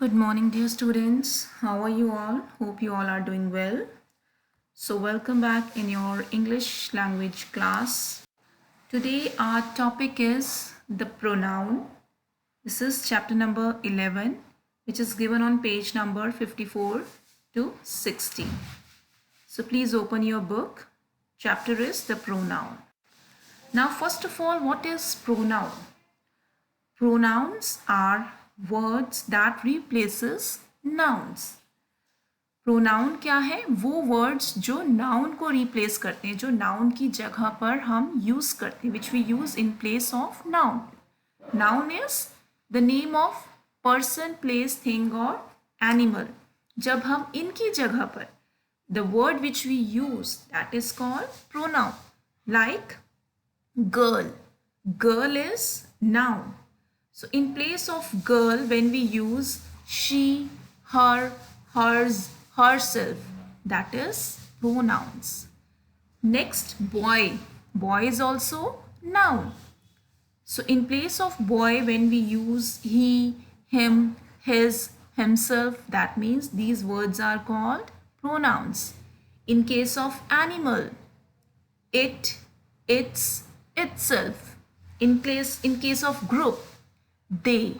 Good morning, dear students. How are you all? Hope you all are doing well. So, welcome back in your English language class. Today, our topic is the pronoun. This is chapter number 11, which is given on page number 54 to 60. So, please open your book. Chapter is the pronoun. Now, first of all, what is pronoun? Pronouns are words that replaces nouns. Pronoun क्या है? वो words जो noun को replace करते हैं, जो noun की जगह पर हम यूज करते हैं, which we use in place of noun. Noun is the name of person, place, thing और एनिमल. जब हम इनकी जगह पर the word which we use that is called pronoun. Like girl, girl is noun. So in place of girl, when we use she, her, hers, herself, that is pronouns. Next, boy. Boy is also noun. So in place of boy, when we use he, him, his, himself, that means these words are called pronouns. In case of animal, it, its, itself. In case of group, they,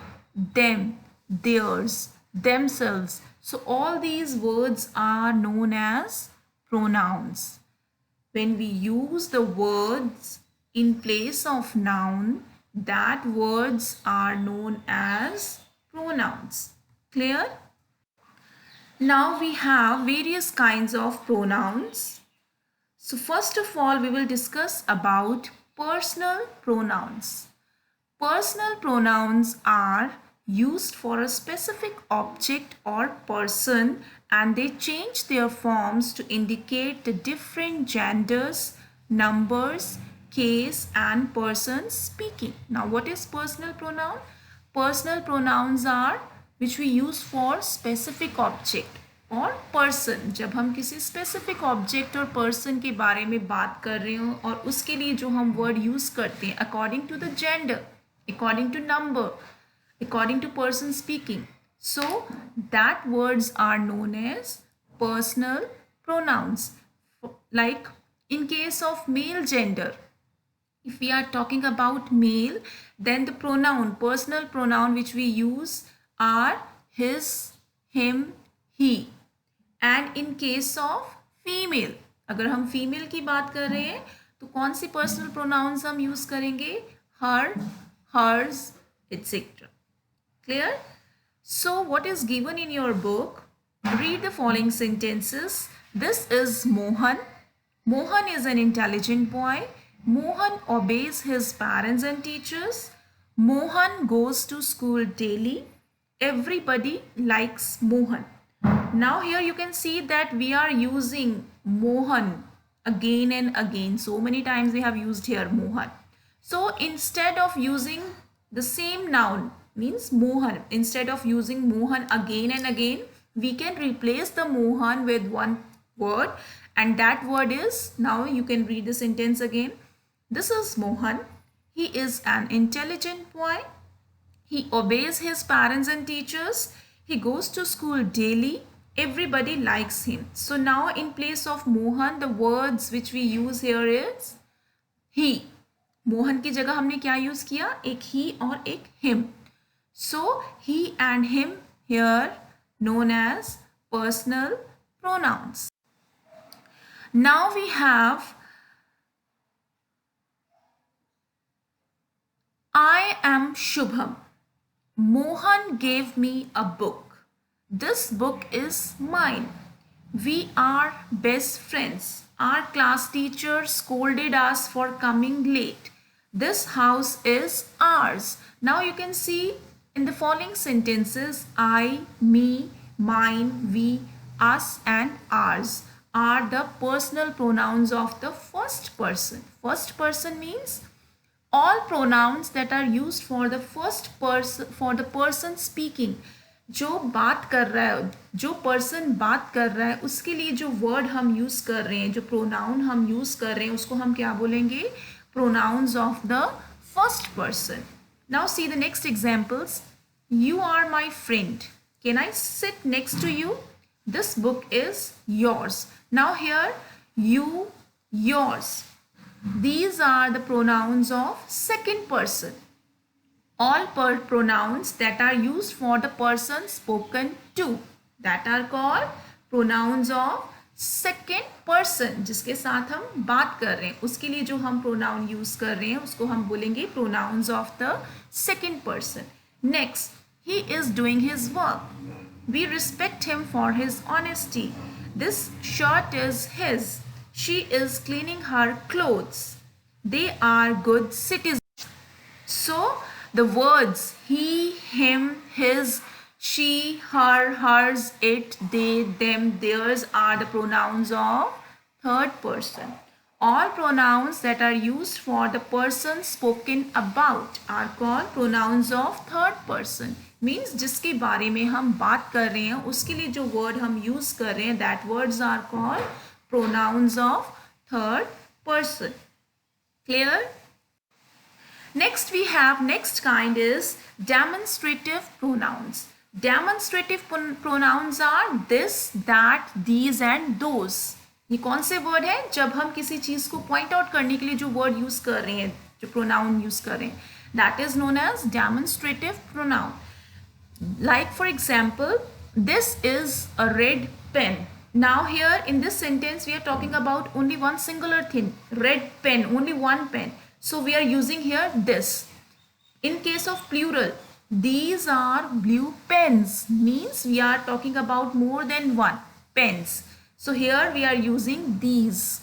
them, theirs, themselves. So all these words are known as pronouns. When we use the words in place of noun, that words are known as pronouns. Clear? Now we have various kinds of pronouns. So first of all, we will discuss about personal pronouns. Personal pronouns are used for a specific object or person, and they change their forms to indicate the different genders, numbers, case and persons speaking. Now what is personal pronoun? Personal pronouns are which we use for specific object और person. जब हम किसी specific object और person के बारे में बात कर रहे हो और उसके लिए जो हम वर्ड यूज़ करते हैं according to the gender, according to number, according to person speaking. So that words are known as personal pronouns. Like in case of male gender, if we are talking about male, then the pronoun, personal pronoun which we use are his, him, he. And in case of female, अगर हम female की बात कर रहे हैं तो कौन सी personal pronouns हम use करेंगे? her, hers, etc. Clear? So what is given in your book? Read the following sentences. This is Mohan. Mohan is an intelligent boy. Mohan obeys his parents and teachers. Mohan goes to school daily. Everybody likes Mohan. Now here you can see that we are using Mohan again and again. So many times we have used here Mohan. So instead of using the same noun, means Mohan, instead of using Mohan again and again, we can replace the Mohan with one word, and that word is, now you can read the sentence again. This is Mohan. He is an intelligent boy. He obeys his parents and teachers. He goes to school daily. Everybody likes him. So now in place of Mohan, the words which we use here is he. Mohan की जगह हमने क्या use किया? एक ही और एक him. So he and him here known as personal pronouns. Now we have I am Shubham. Mohan gave me a book. This book is mine. We are best friends. Our class teacher scolded us for coming late. This house is ours. Now you can see in the following sentences, I, me, mine, we, us and ours are the personal pronouns of the first person. First person means all pronouns that are used for the first person, for the person speaking. जो बात कर रहा है, जो person बात कर रहा है, उसके लिए जो वर्ड हम यूज़ कर रहे हैं, जो प्रोनाउन हम यूज़ कर रहे हैं, उसको हम क्या बोलेंगे? Pronouns of the first person. Now see the next examples. You are my friend. Can I sit next to you? This book is yours. Now here, you, yours. These are the pronouns of second person. All pronouns that are used for the person spoken to, that are called pronouns of second person, जिसके साथ हम बात कर रहे हैं, उसके लिए जो हम प्रोनाउन यूज कर रहे हैं उसको हम बोलेंगे pronouns of the second person. Next, he is doing his work. We respect him for his honesty. This shirt is his. She is cleaning her clothes. They are good citizen. So the words he, him, his, she, her, hers, it, they, them, theirs are the pronouns of third person. All pronouns that are used for the person spoken about are called pronouns of third person. Means जिसके बारे में हम बात कर रहे हैं उसके लिए जो word हम use कर रहे हैं, that words are called pronouns of third person. Clear? Next we have, next kind is demonstrative pronouns. Demonstrative pronouns are this, that, these and those. ये कौन से वर्ड है? जब हम किसी चीज को पॉइंट आउट करने के लिए जो वर्ड यूज कर रहे हैं, जो प्रोनाउन यूज कर रहे हैं, that is known as demonstrative pronoun. Like for example, this is a red pen. Now here in this sentence we are talking about only one singular thing, red pen, only one pen. So we are using here this. In case of plural, these are blue pens, means we are talking about more than one pens. So here we are using these.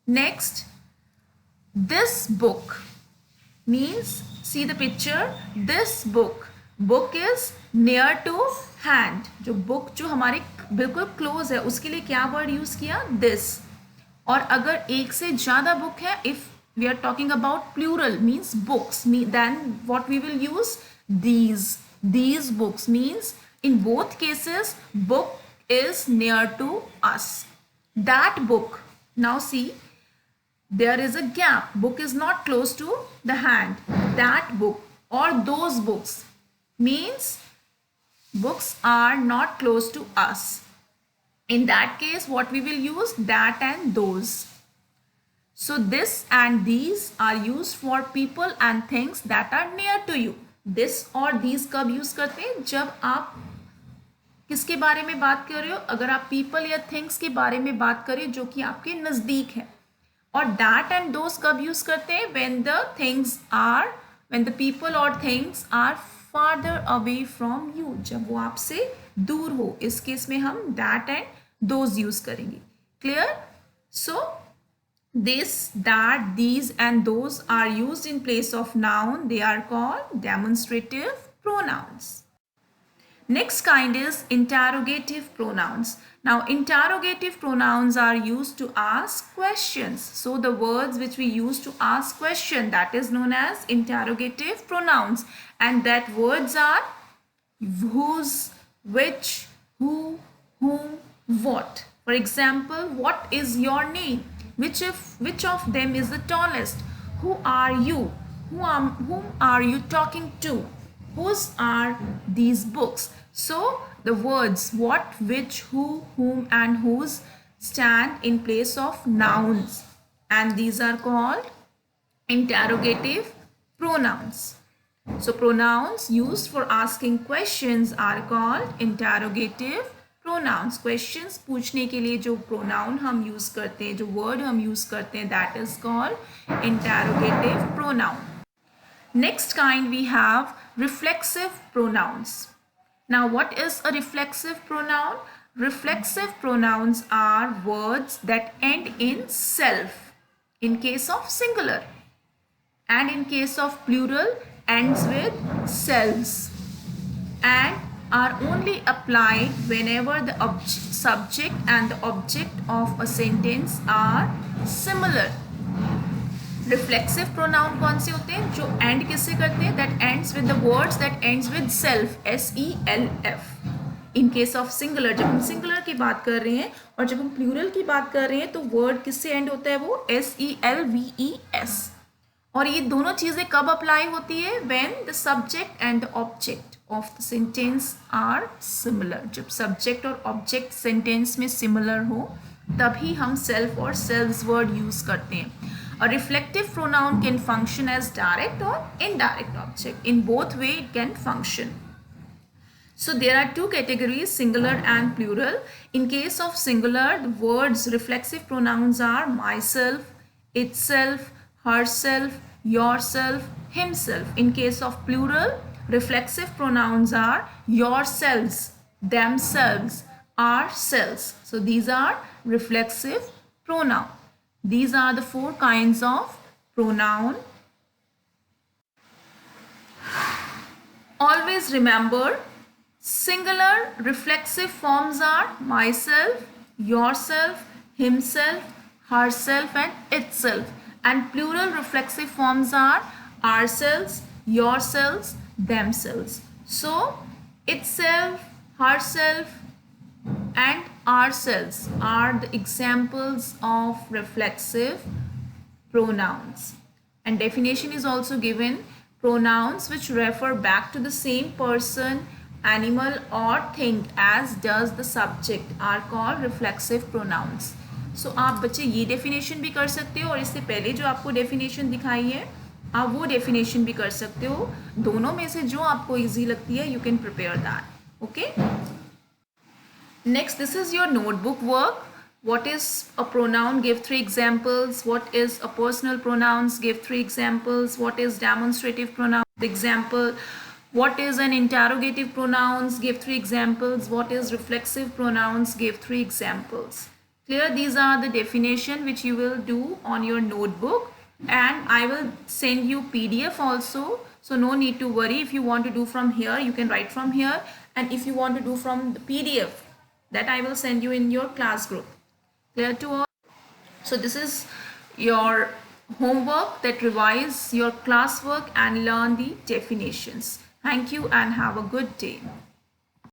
Next, this book means, see the picture, this book. Book is near to hand. जो book जो हमारे बिल्कुल close है उसके लिए क्या word use किया? This. और अगर एक से ज़्यादा बुक है, if we are talking about plural means books, then what we will use? these books means in both cases book is near to us. That book, now see there is a gap, book is not close to the hand. That book or those books means books are not close to us. In that case, what we will use? That and those. So this and these are used for people and things that are near to you. This और these कब use करते हैं? जब आप किसके बारे में बात कर रहे हो? अगर आप people या things के बारे में बात करें जो कि आपके नज़दीक है. और that and those कब use करते हैं? When the people or things are farther away from you. जब वो आपसे दूर हो, इस केस में हम that and those यूज करेंगे. Clear? So this, that, these and those are used in place of noun. They are called demonstrative pronouns. Next kind is interrogative pronouns. Now interrogative pronouns are used to ask questions. So the words which we use to ask question, that is known as interrogative pronouns, and that words are whose, which, who, whom, what. For example, what is your name? Which of them is the tallest? Who are you? Whom are you talking to? Whose are these books? So the words what, which, who, whom and whose stand in place of nouns, and these are called interrogative pronouns. So pronouns used for asking questions are called interrogative pronouns. Questions पूछने के लिए जो pronoun हम use करते हैं, जो word हम use करते हैं, that is called interrogative pronoun. Next kind we have reflexive pronouns. Now what is a reflexive pronoun? Reflexive pronouns are words that end in self in case of singular, and in case of plural ends with selves, and are only applied whenever the subject and the object of a sentence are similar. Reflexive pronoun कौन से होते हैं? जो end किससे करते हैं? That ends with the words that ends with self, self. In case of singular, जब हम singular की बात कर रहे हैं और जब हम plural की बात कर रहे हैं तो word किससे end होता है? वो selves. और ये दोनों चीज़ें कब अप्लाई होती है? When the subject and the object of the sentence are similar. जब subject और object sentence में similar हो तभी हम self और selves word use करते हैं. A reflective pronoun can function as direct or indirect object. In both way it can function. So there are two categories, singular and plural. In case of singular, the words reflexive pronouns are myself, itself, herself, yourself, himself. In case of plural, reflexive pronouns are yourselves, themselves, ourselves. So these are reflexive pronoun. These are the four kinds of pronoun. Always remember, singular reflexive forms are myself, yourself, himself, herself and itself. And plural reflexive forms are ourselves, yourselves, themselves. So, itself, herself and ourselves are the examples of reflexive pronouns. And definition is also given. Pronouns which refer back to the same person, animal or thing as does the subject are called reflexive pronouns. So आप बच्चे ये definition भी कर सकते हो और इससे पहले जो आपको definition दिखाई है आप वो definition भी कर सकते हो. दोनों में से जो आपको easy लगती है you can prepare that. Okay. Next, this is your notebook work. What is a pronoun? Give 3 examples. What is a personal pronouns? Give 3 examples. What is demonstrative pronoun? Example. What is an interrogative pronouns? Give 3 examples. What is reflexive pronouns? Give 3 examples. Clear? These are the definition which you will do on your notebook, and I will send you PDF also. So no need to worry. If you want to do from here, you can write from here, and if you want to do from the PDF, that I will send you in your class group. Clear to all? So this is your homework, that revise your classwork and learn the definitions. Thank you and have a good day.